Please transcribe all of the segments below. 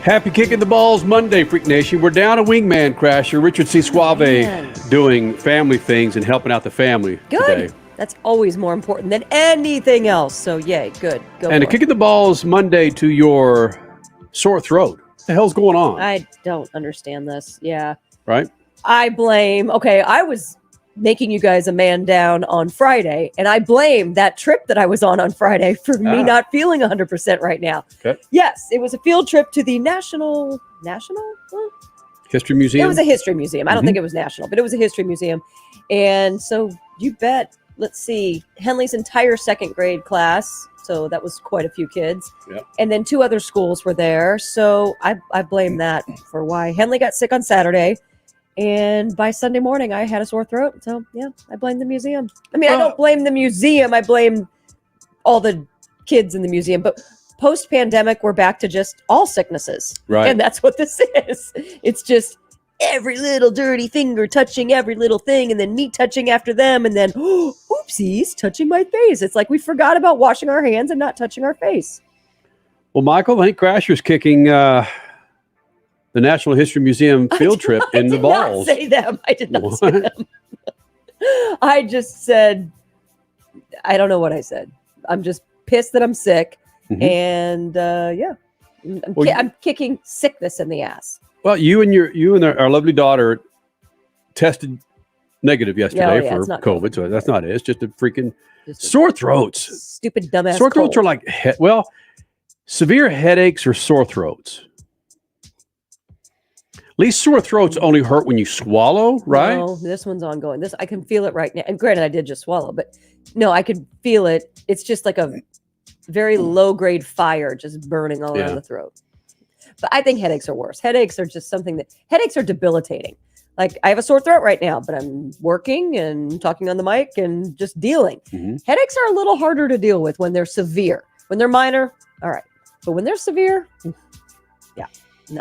Happy Kicking the Balls Monday, Freak Nation. We're down a wingman crasher, Richard C. Suave, doing family things and helping out the family today. That's always more important than anything else. So, yay, good. Go and a Kicking the Balls Monday to your sore throat. What the hell's going on? I don't understand this. Yeah. Right? I was making you guys a man down on Friday, and I blame that trip that I was on Friday for me not feeling 100% right now. Okay. Yes, it was a field trip to the National History Museum? It was a history museum. I don't think it was national, but it was a history museum. And so you bet, let's see, Henley's entire second grade class, so that was quite a few kids. Yep. And then 2 other schools were there. So I blame that for why Henley got sick on Saturday. And by Sunday morning, I had a sore throat. So, yeah, I blame the museum. I mean, I don't blame the museum. I blame all the kids in the museum. But post-pandemic, we're back to just all sicknesses. Right. And that's what this is. It's just every little dirty finger touching every little thing, and then me touching after them, and then, oopsies, touching my face. It's like we forgot about washing our hands and not touching our face. Well, Michael, I think Crasher's kicking the National History Museum field trip in the balls. I did not say them. I just said, I don't know what I said. I'm just pissed that I'm sick. Mm-hmm. And I'm kicking sickness in the ass. Well, you and our lovely daughter tested negative yesterday for COVID. So that's not it. It's just a freaking sore throats. Stupid dumbass sore throats are like, severe headaches or sore throats. At least sore throats only hurt when you swallow, right? No, this one's ongoing. I can feel it right now. And granted, I did just swallow, but no, I could feel it. It's just like a very low-grade fire just burning all around the throat. But I think headaches are worse. Headaches are just headaches are debilitating. Like, I have a sore throat right now, but I'm working and talking on the mic and just dealing. Mm-hmm. Headaches are a little harder to deal with when they're severe. When they're minor, all right. But when they're severe, no.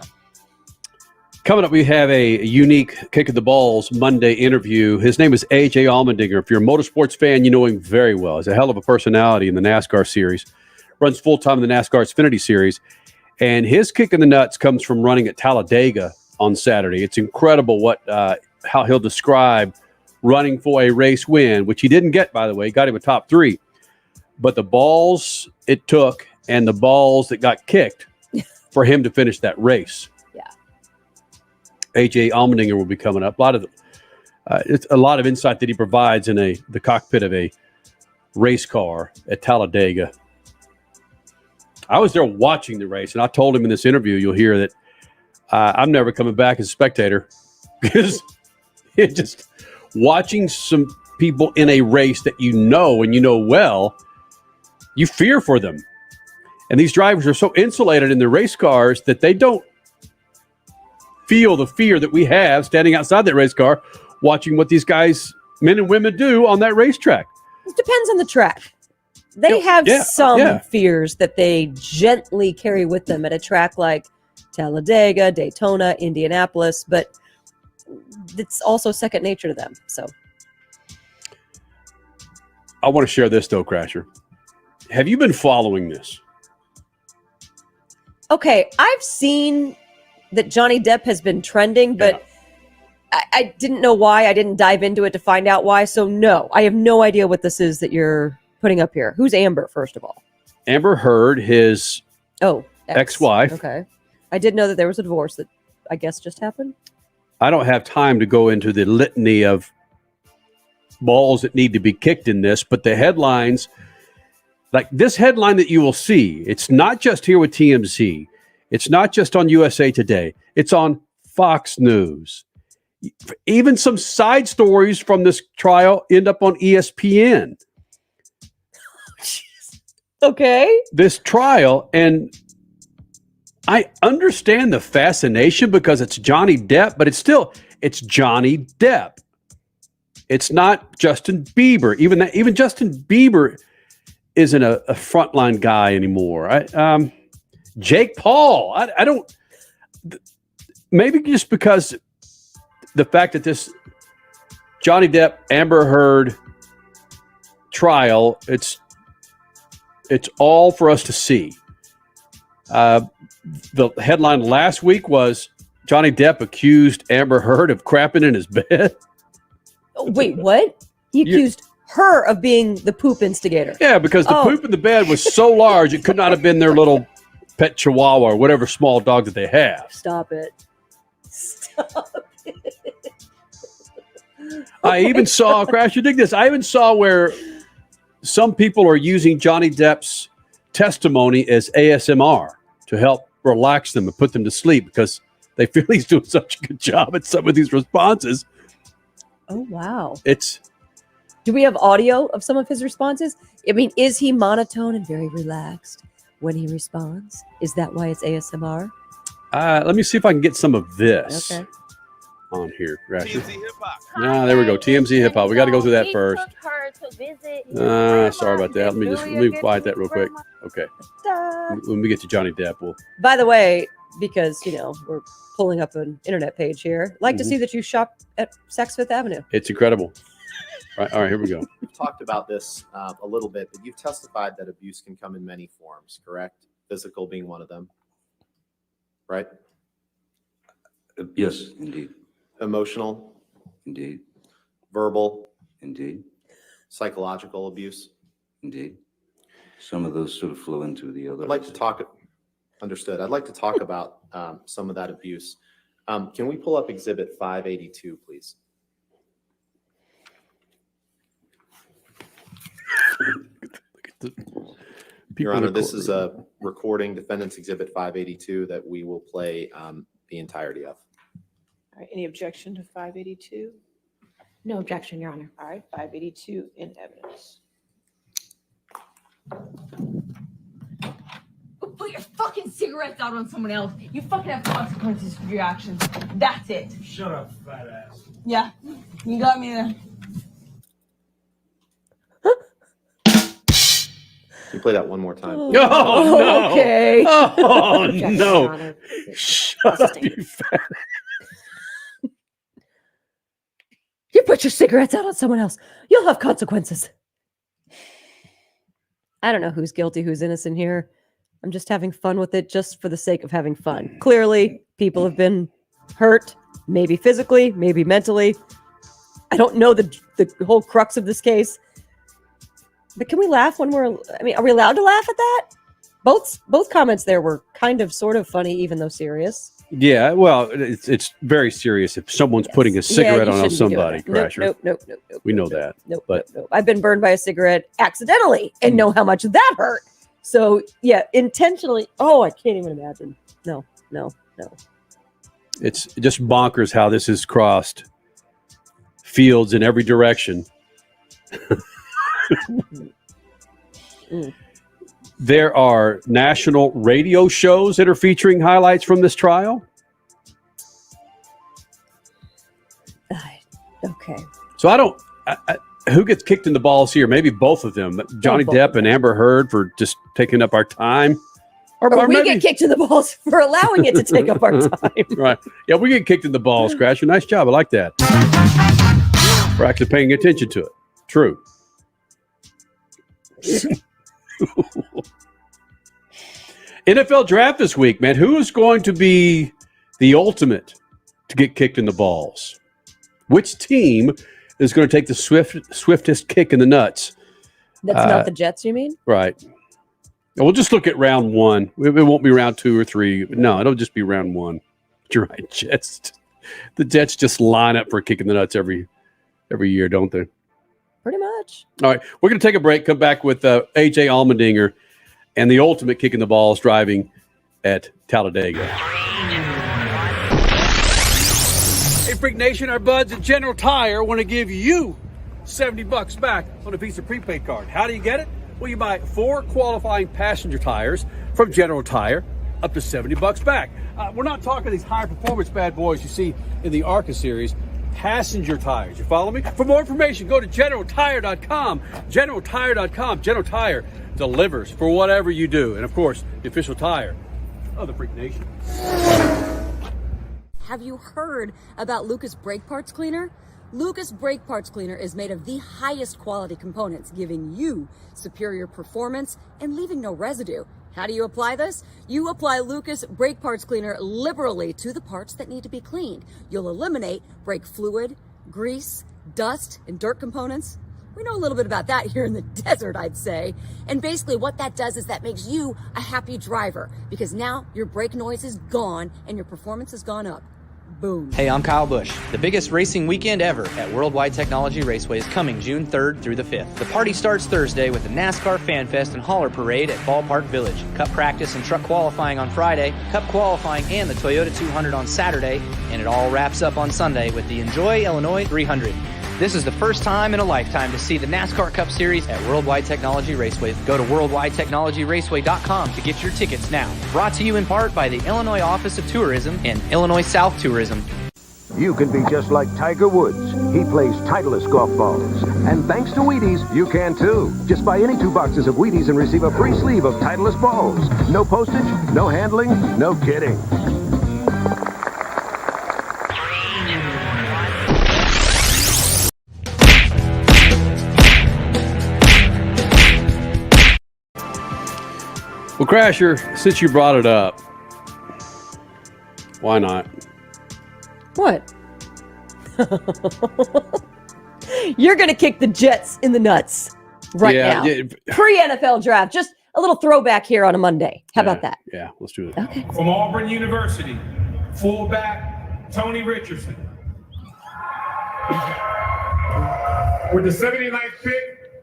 Coming up, we have a unique Kick of the Balls Monday interview. His name is A.J. Almandiger. If you're a motorsports fan, you know him very well. He's a hell of a personality in the NASCAR series. Runs full-time in the NASCAR Xfinity series. And his kick in the nuts comes from running at Talladega on Saturday. It's incredible how he'll describe running for a race win, which he didn't get, by the way. He got him a top 3. But the balls it took and the balls that got kicked for him to finish that race. A.J. Almandiger will be coming up. It's a lot of insight that he provides in the cockpit of a race car at Talladega. I was there watching the race, and I told him in this interview, you'll hear that I'm never coming back as a spectator because it's just watching some people in a race that you know and you know well, you fear for them. And these drivers are so insulated in their race cars that they don't feel the fear that we have standing outside that race car watching what these guys, men and women, do on that racetrack. It depends on the track. They have some fears that they gently carry with them at a track like Talladega, Daytona, Indianapolis, but it's also second nature to them. So I want to share this though, Crasher. Have you been following this? Okay, I've seen that Johnny Depp has been trending, but I didn't know why. I didn't dive into it to find out why. So no, I have no idea what this is that you're putting up here. Who's Amber, first of all? Amber Heard, his ex-wife. Okay. I did know that there was a divorce that I guess just happened. I don't have time to go into the litany of balls that need to be kicked in this, but the headlines, like this headline that you will see, it's not just here with TMZ. It's not just on USA Today. It's on Fox News. Even some side stories from this trial end up on ESPN. Okay. This trial, and I understand the fascination because it's Johnny Depp, but it's Johnny Depp. It's not Justin Bieber. Even Justin Bieber isn't a frontline guy anymore. Jake Paul. I don't. Maybe just because the fact that this Johnny Depp Amber Heard trial, it's all for us to see. The headline last week was Johnny Depp accused Amber Heard of crapping in his bed. Wait, what? He accused her of being the poop instigator. Yeah, because the poop in the bed was so large, it could not have been their little pet chihuahua or whatever small dog that they have. Stop it. Stop it. I even saw, Crash, you dig this, I even saw where some people are using Johnny Depp's testimony as ASMR to help relax them and put them to sleep because they feel he's doing such a good job at some of these responses. Oh, wow. Do we have audio of some of his responses? I mean, is he monotone and very relaxed when he responds? Is that why it's ASMR? Let me see if I can get some of this on here. TMZ Hip Hop. There we go. TMZ Hip Hop. We got to go through that first. Sorry about that. Let me quiet that real quick. Okay. When we get to Johnny Depp, By the way, because, we're pulling up an internet page here, like to see that you shop at Saks Fifth Avenue. It's incredible. All right, here we go. We've talked about this a little bit, but you've testified that abuse can come in many forms, correct? Physical being one of them, right? Yes, indeed. Emotional? Indeed. Verbal? Indeed. Psychological abuse? Indeed. Some of those sort of flow into the other. I'd like to talk about some of that abuse. Can we pull up Exhibit 582, please? Your Honor, this is a recording, Defendant's Exhibit 582, that we will play the entirety of. All right, any objection to 582? No objection, Your Honor. All right, 582 in evidence. Put your fucking cigarettes out on someone else. You fucking have consequences for your actions. That's it. Shut up, fat ass. Yeah, you got me there. Can you play that one more time? Oh, no. Okay. Oh, Objection, no. Your Honor. Shut up, you fat. You put your cigarettes out on someone else. You'll have consequences. I don't know who's guilty, who's innocent here. I'm just having fun with it just for the sake of having fun. Clearly, people have been hurt, maybe physically, maybe mentally. I don't know the whole crux of this case. But can we laugh when are we allowed to laugh at that? Both comments there were kind of sort of funny, even though serious. Yeah, well, it's very serious if someone's putting a cigarette on somebody, Crasher. Nope. We know that. Nope. But I've been burned by a cigarette accidentally and know how much that hurt. So, yeah, intentionally. Oh, I can't even imagine. No. it's just bonkers how this has crossed fields in every direction. There are national radio shows that are featuring highlights from this trial. Okay. So who gets kicked in the balls here? Maybe both of them. Johnny Depp and Amber Heard for just taking up our time. Or we maybe get kicked in the balls for allowing it to take up our time. Right. Yeah, we get kicked in the balls, Crasher. Nice job. I like that. We're actually paying attention to it. True. NFL draft this week, man. Who is going to be the ultimate to get kicked in the balls? Which team is going to take the swiftest kick in the nuts? That's not the Jets, you mean? Right. We'll just look at round one. It won't be round 2 or 3. No, it'll just be round 1. You're right, Jets. The Jets just line up for kicking the nuts every year, don't they? Pretty much. All right, we're going to take a break, come back with A.J. Almandiger and the ultimate kick in the balls driving at Talladega. Hey, Freak Nation, our buds at General Tire want to give you $70 back on a Visa prepaid card. How do you get it? Well, you buy 4 qualifying passenger tires from General Tire, up to $70 back. We're not talking these high-performance bad boys you see in the ARCA series. Passenger tires. You follow me? For more information, go to GeneralTire.com. GeneralTire.com. General Tire delivers for whatever you do. And, of course, the official tire of the Freak Nation. Have you heard about Lucas Brake Parts Cleaner? Lucas Brake Parts Cleaner is made of the highest quality components, giving you superior performance and leaving no residue. How do you apply this? You apply Lucas Brake Parts Cleaner liberally to the parts that need to be cleaned. You'll eliminate brake fluid, grease, dust, and dirt components. We know a little bit about that here in the desert, I'd say. And basically what that does is that makes you a happy driver because now your brake noise is gone and your performance has gone up. Boom. Hey, I'm Kyle Busch. The biggest racing weekend ever at Worldwide Technology Raceway is coming June 3rd through the 5th. The party starts Thursday with the NASCAR Fan Fest and Hauler Parade at Ballpark Village. Cup practice and truck qualifying on Friday, Cup qualifying and the Toyota 200 on Saturday, and it all wraps up on Sunday with the Enjoy Illinois 300. This is the first time in a lifetime to see the NASCAR Cup Series at Worldwide Technology Raceway. Go to worldwidetechnologyraceway.com to get your tickets now. Brought to you in part by the Illinois Office of Tourism and Illinois South Tourism. You can be just like Tiger Woods. He plays Titleist golf balls. And thanks to Wheaties, you can too. Just buy any 2 boxes of Wheaties and receive a free sleeve of Titleist balls. No postage, no handling, no kidding. Well, Crasher, since you brought it up, why not? What? You're going to kick the Jets in the nuts now. Yeah. Pre-NFL draft. Just a little throwback here on a Monday. How about that? Yeah, let's do it. Okay. From Auburn University, fullback Tony Richardson. With the 79th pick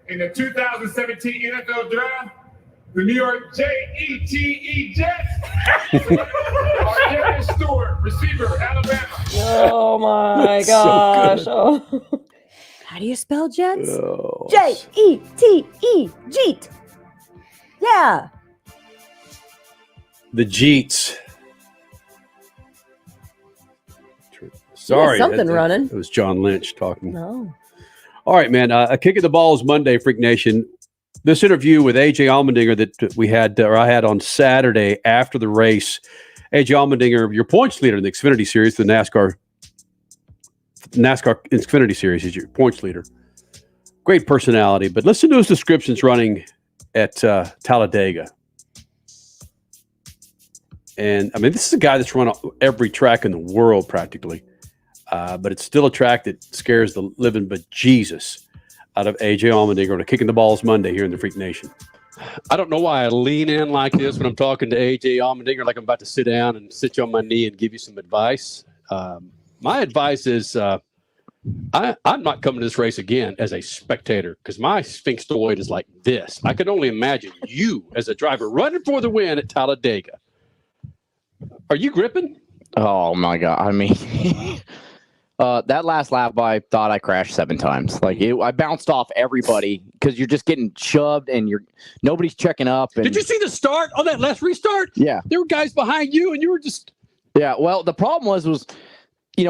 in the 2017 NFL draft, the New York Jets. Arjay Stewart, receiver, Alabama. Oh my gosh. Oh. How do you spell Jets? Oh. Jette. Jeet. Yeah. The Jeets. Sorry. Something running. It was John Lynch talking. No. All right, man. A kick at the balls Monday, Freak Nation. This interview with AJ Almandiger that we had, or I had on Saturday after the race. AJ Almandiger, your points leader in the Xfinity Series, the NASCAR Xfinity Series, is your points leader. Great personality, but listen to his descriptions running at Talladega. And I mean, this is a guy that's run every track in the world practically, but it's still a track that scares the living bejesus out of AJ Almandiger to Kicking the Balls Monday here in the Freak Nation. I don't know why I lean in like this when I'm talking to AJ Almandiger, like I'm about to sit down and sit you on my knee and give you some advice. My advice is I'm not coming to this race again as a spectator because my sphinxoid is like this. I could only imagine you as a driver running for the win at Talladega. Are you gripping? Oh, my God. I mean... that last lap, I thought I crashed 7 times. I bounced off everybody because you're just getting shoved and nobody's checking up. And, did you see the start on that last restart? Yeah. There were guys behind you and you were just... Yeah, well, the problem was,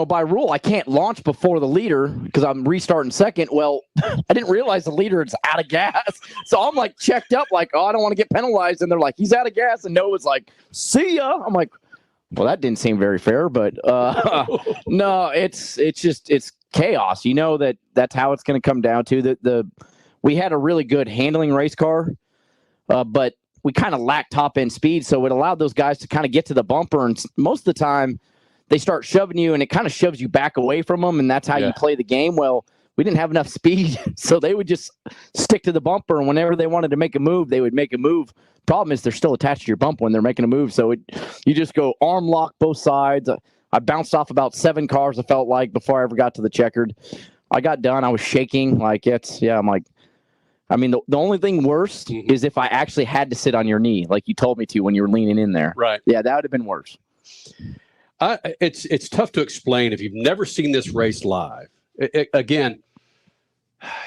by rule, I can't launch before the leader because I'm restarting second. Well, I didn't realize the leader is out of gas. So I'm checked up I don't want to get penalized. And they're like, he's out of gas. And Noah's like, see ya. I'm like, well, that didn't seem very fair, but no, it's chaos. That's how it's going to come down to. We had a really good handling race car, but we kind of lacked top end speed, so it allowed those guys to kind of get to the bumper, and most of the time they start shoving you, and it kind of shoves you back away from them, and that's how you play the game. Well, we didn't have enough speed, so they would just stick to the bumper, and whenever they wanted to make a move, they would make a move. Problem is they're still attached to your bump when they're making a move, so you just go arm lock both sides. I bounced off about 7 cars, it felt like, before I ever got to the checkered. I got done. I was shaking. I'm like, I mean, the only thing worse is if I actually had to sit on your knee, like you told me to when you were leaning in there. Right. Yeah, that would have been worse. It's tough to explain if you've never seen this race live. Again,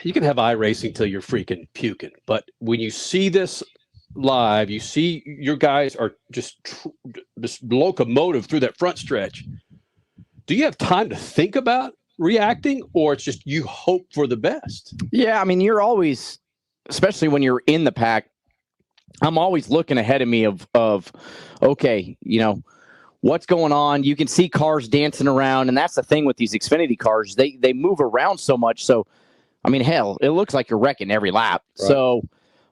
you can have iRacing till you're freaking puking, but when you see this live, you see your guys are just locomotive through that front stretch. Do you have time to think about reacting, or it's just you hope for the best? Yeah, I mean, you're always, especially when you're in the pack, I'm always looking ahead of me of okay, what's going on. You can see cars dancing around, and that's the thing with these Xfinity cars. They move around so much. So, I mean, hell, it looks like you're wrecking every lap. Right. So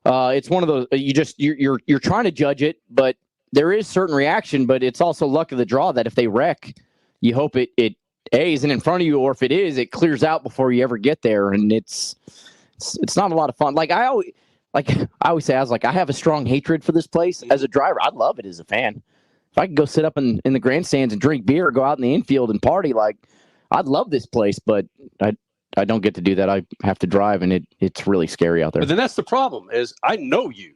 It's one of those you're trying to judge it, but there is certain reaction, but it's also luck of the draw that if they wreck, you hope it isn't in front of you, or if it is, it clears out before you ever get there, and it's not a lot of fun. Like I always say, I have a strong hatred for this place as a driver. I love it as a fan. If I could go sit up in the grandstands and drink beer, or go out in the infield and party, I'd love this place, but I don't get to do that. I have to drive, and it's really scary out there. But then that's the problem is I know you,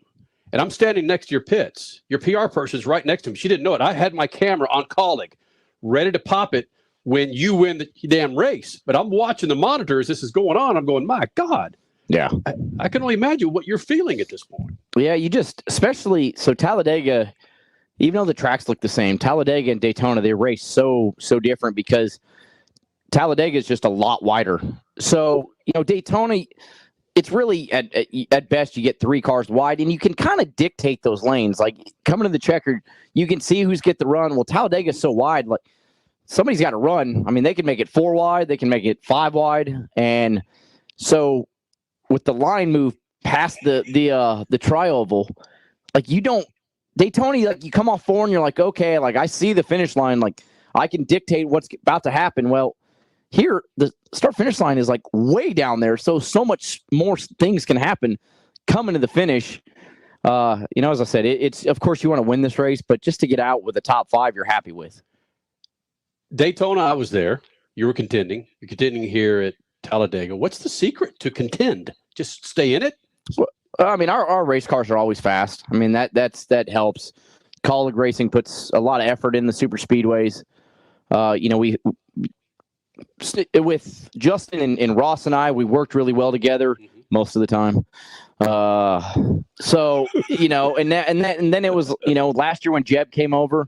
and I'm standing next to your pits. Your PR person's right next to me. She didn't know it. I had my camera on Colleague, ready to pop it when you win the damn race. But I'm watching the monitor as this is going on. I'm going, my God. Yeah. I can only imagine what you're feeling at this point. Yeah, especially Talladega, even though the tracks look the same, Talladega and Daytona, they race so different because Talladega is just a lot wider. So, Daytona, it's really at best you get 3 cars wide, and you can kind of dictate those lanes. Like coming to the checkered, you can see who's get the run. Well, Talladega is so wide, like somebody's got to run. I mean, they can make it 4 wide, they can make it 5 wide, and so with the line move past the tri-oval, Daytona, you come off 4 and you're like, okay, I see the finish line, I can dictate what's about to happen. Well, here the start finish line is way down there, so much more things can happen coming to the finish. As I said, it's of course you want to win this race, but just to get out with a top 5, you're happy with. Daytona, I was there. You were contending. You're contending here at Talladega. What's the secret to contend? Just stay in it? Well, I mean, our race cars are always fast. I mean, that helps. Colleague Racing puts a lot of effort in the super speedways. We with Justin and Ross and I, we worked really well together most of the time. So and then it was last year when Jeb came over,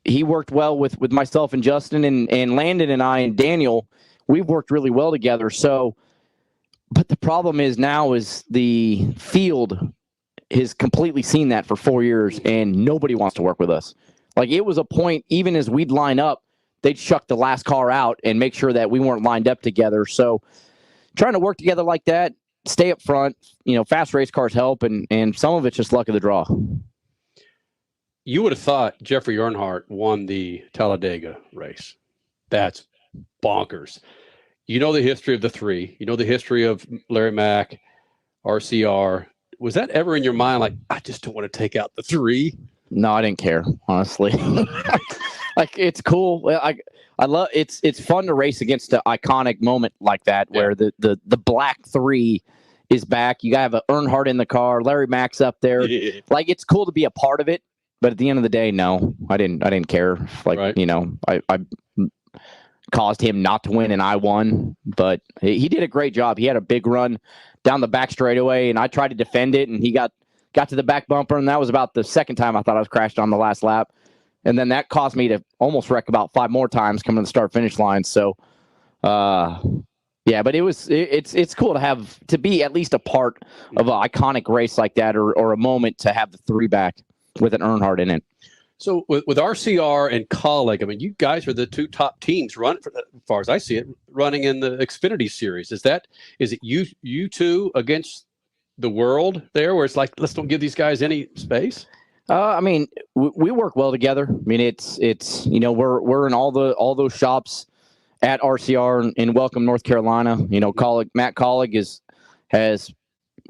he worked well with myself and Justin and Landon and I and Daniel. We've worked really well together. So, but the problem is now is the field has completely seen that for 4 years, and nobody wants to work with us. It was a point, even as we'd line up, they'd shuck the last car out and make sure that we weren't lined up together. So trying to work together like that, stay up front, fast race cars help, and some of it's just luck of the draw. You would have thought Jeffrey Earnhardt won the Talladega race. That's bonkers. You know the history of the 3. You know the history of Larry Mack, RCR. Was that ever in your mind, I just don't want to take out the 3? No, I didn't care, honestly. It's cool. I love it's fun to race against an iconic moment like that, where the black 3 is back. You gotta have an Earnhardt in the car. Larry Mack's up there. Yeah. It's cool to be a part of it, but at the end of the day, no, I didn't care. Right. I caused him not to win and I won, but he did a great job. He had a big run down the back straightaway, and I tried to defend it, and he got to the back bumper, and that was about the second time I thought I was crashed on the last lap. And then that caused me to almost wreck about 5 more times coming to the start finish line. So, but it's cool to be at least a part of an iconic race like that, or a moment to have the 3 back with an Earnhardt in it. So with RCR and Colleague, I mean, you guys are the 2 top teams as far as I see it, running in the Xfinity series. Is it you 2 against the world there, where it's let's don't give these guys any space? I mean, we work well together. I mean, it's we're in all those shops at RCR in Welcome, North Carolina. Matt Colleague has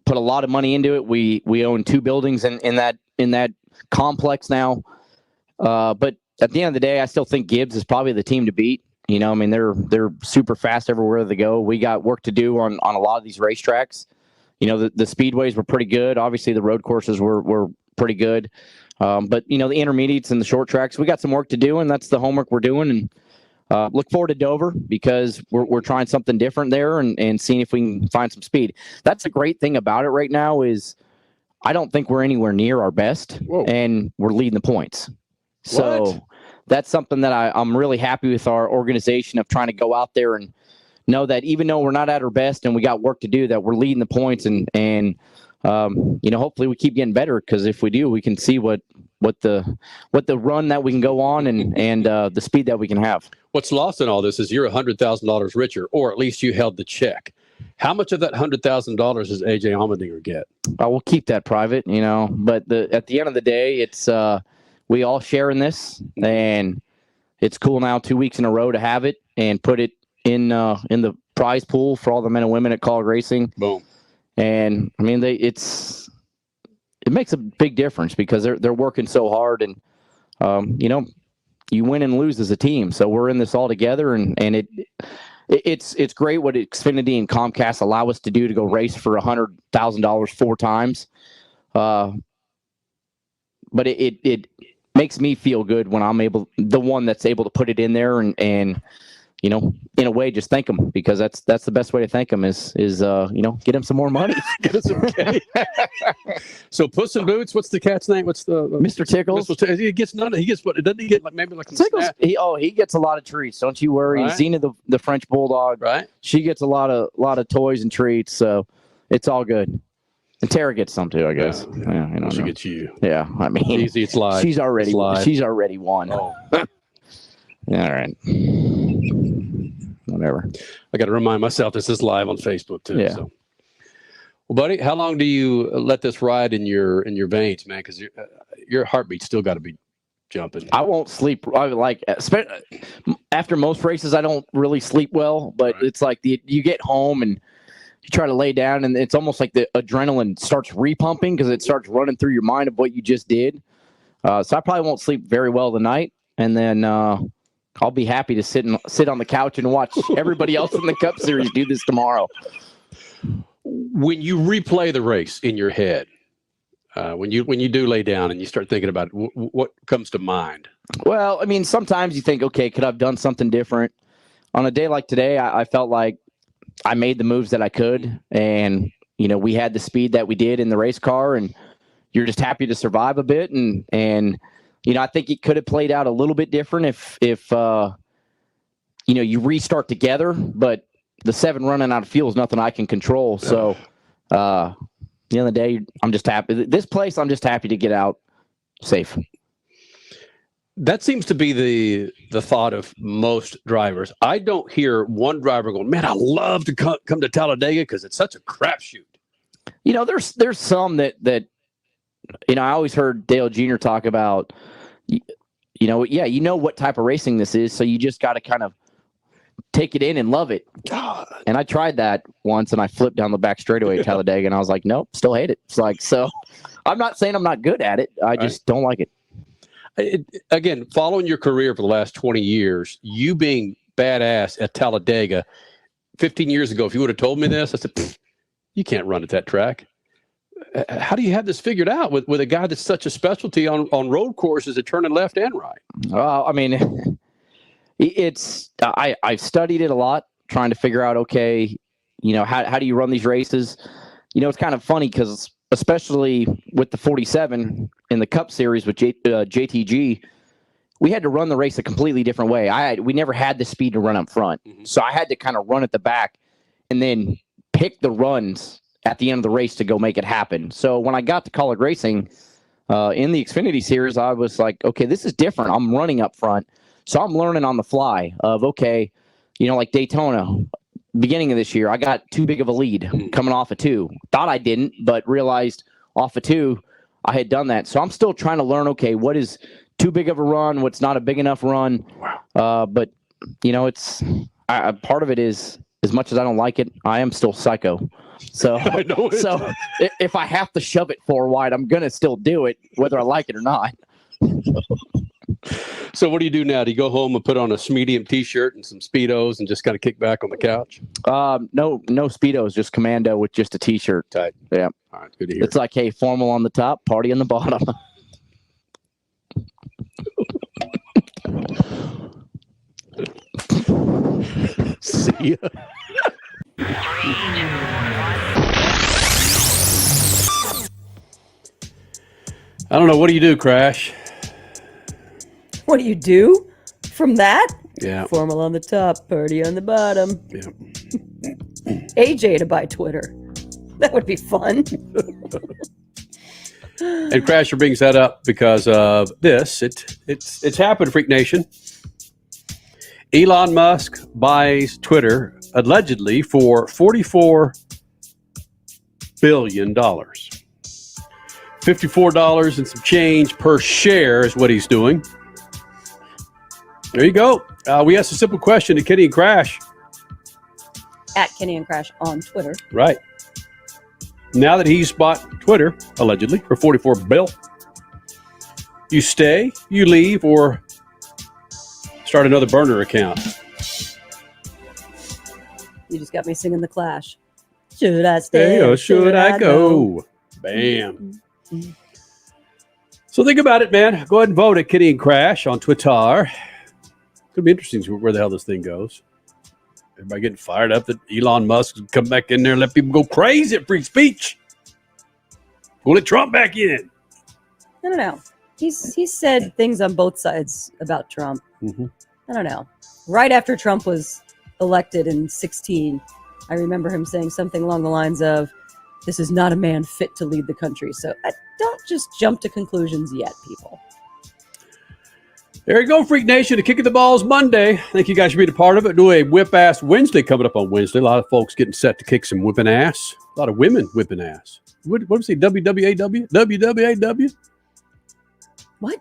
put a lot of money into it. We own 2 buildings in that complex now. But at the end of the day, I still think Gibbs is probably the team to beat. I mean, they're super fast everywhere they go. We got work to do on a lot of these racetracks. The speedways were pretty good. Obviously, the road courses were pretty good. But the intermediates and the short tracks, we got some work to do, and that's the homework we're doing. And look forward to Dover, because we're trying something different there and seeing if we can find some speed. That's the great thing about it right now is I don't think we're anywhere near our best. Whoa. And we're leading the points. So that's something that I'm really happy with our organization of trying to go out there and know that even though we're not at our best and we got work to do, that we're leading the points and hopefully we keep getting better, because if we do, we can see what the run that we can go on and the speed that we can have. What's lost in all this is you're $100,000 richer, or at least you held the check. How much of that $100,000 does AJ Almandiger get? I will keep that private, but at the end of the day, it's we all share in this, and it's cool now 2 weeks in a row to have it and put it in the prize pool for all the men and women at College Racing. Boom. And I mean, it makes a big difference because they're working so hard, and you win and lose as a team. So we're in this all together, and it's great what Xfinity and Comcast allow us to do to go race for $100,000 4 times. But it makes me feel good when I'm the one that's able to put it in there and in a way, just thank them, because that's the best way to thank them is get him some more money. Get us some cake. So Puss in Boots, what's the cat's name? What's the Mr. Tickles? He gets none. He gets what? Doesn't he get maybe some Tickles? snack? He gets a lot of treats. Don't you worry. Right. Xena, the French bulldog, right? She gets a lot of toys and treats. So it's all good. And Tara gets some too, I guess. Yeah, she gets you. Yeah, I mean, easy. It's live. She's already won. Oh. All right. Whatever. I got to remind myself this is live on Facebook too. Yeah. So. Well, buddy, how long do you let this ride in your veins, man? Because your heartbeat's still got to be jumping. I won't sleep. After most races, I don't really sleep well. But Right. it's like you get home and you try to lay down, and it's almost like the adrenaline starts repumping because it starts running through your mind of what you just did. So I probably won't sleep very well tonight, and then I'll be happy to sit on the couch and watch everybody else in the Cup Series do this tomorrow. When you replay the race in your head, when you do lay down and you start thinking about it, what comes to mind? Well, I mean, sometimes you think, okay, could I have done something different? On a day like today, I felt like I made the moves that I could, and we had the speed that we did in the race car, and you're just happy to survive a bit, and I think it could have played out a little bit different if you restart together, but the 7 running out of fuel is nothing I can control. So, the end of the day, I'm just happy. This place, I'm just happy to get out safe. That seems to be the thought of most drivers. I don't hear one driver going, "Man, I love to come to Talladega because it's such a crapshoot." There's some that I always heard Dale Jr. talk about. What type of racing this is, so you just got to kind of take it in and love it. God. And I tried that once, and I flipped down the back straightaway at Talladega, and I was like, nope, still hate it. It's like, so I'm not saying I'm not good at it. I just don't like it. Again, following your career for the last 20 years, you being badass at Talladega 15 years ago, if you would have told me this, I said, you can't run at that track. How do you have this figured out with a guy that's such a specialty on road courses at turning left and right? Well, I mean, I've studied it a lot, trying to figure out, okay, how do you run these races? It's kind of funny because especially with the 47 in the Cup Series with JTG, we had to run the race a completely different way. We never had the speed to run up front. Mm-hmm. So I had to kind of run at the back and then pick the runs at the end of the race to go make it happen. So when I got to College Racing in the Xfinity Series, I was like, okay, this is different. I'm running up front. So I'm learning on the fly of, okay, like Daytona, beginning of this year, I got too big of a lead coming off of 2. Thought I didn't, but realized off of 2, I had done that. So I'm still trying to learn, okay, what is too big of a run? What's not a big enough run? Wow. But, it's part of it is, as much as I don't like it, I am still psycho. So, if I have to shove it 4 wide, I'm going to still do it, whether I like it or not. So what do you do now? Do you go home and put on a medium T-shirt and some Speedos and just kind of kick back on the couch? No Speedos, just Commando with just a T-shirt. Tight. Yeah. All right, good to hear. It's like, hey, formal on the top, party on the bottom. See ya. I don't know. What do you do, Crash? What do you do from that? Yeah. Formal on the top, party on the bottom. Yeah. AJ to buy Twitter. That would be fun. And Crash, you're being set up because of this. It's happened, Freak Nation. Elon Musk buys Twitter allegedly for $44 billion. $54 and some change per share is what he's doing. There you go. We asked a simple question to Kenny and Crash. At Kenny and Crash on Twitter. Right. Now that he's bought Twitter, allegedly, for $44 billion, you stay, you leave, or start another burner account? You just got me singing The Clash. Should I stay or should I go? Bam. So think about it, man. Go ahead and vote at Kenny and Crash on Twitter. Could be interesting to see where the hell this thing goes. Everybody getting fired up that Elon Musk will come back in there and let people go crazy at free speech. We'll let Trump back in. I don't know. He's said things on both sides about Trump. Mm-hmm. I don't know. Right after Trump was elected in 2016, I remember him saying something along the lines of, "This is not a man fit to lead the country." So don't just jump to conclusions yet, people. There you go, Freak Nation. The Kick of the Balls Monday. Thank you guys for being a part of it. Do a Whip Ass Wednesday coming up on Wednesday. A lot of folks getting set to kick some whipping ass. A lot of women whipping ass. What was it? WWAW? WWAW? What?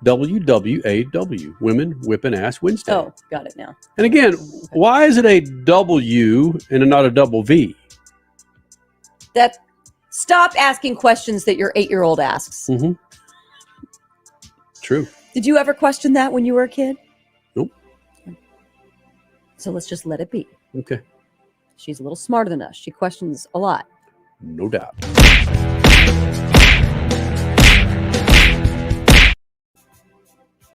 WWAW. Women whipping ass Wednesday. Oh, got it now. And again, why is it a W and not a double V? Stop asking questions that your 8-year-old asks. Mm-hmm. True. Did you ever question that when you were a kid? Nope. So let's just let it be. Okay. She's a little smarter than us. She questions a lot. No doubt.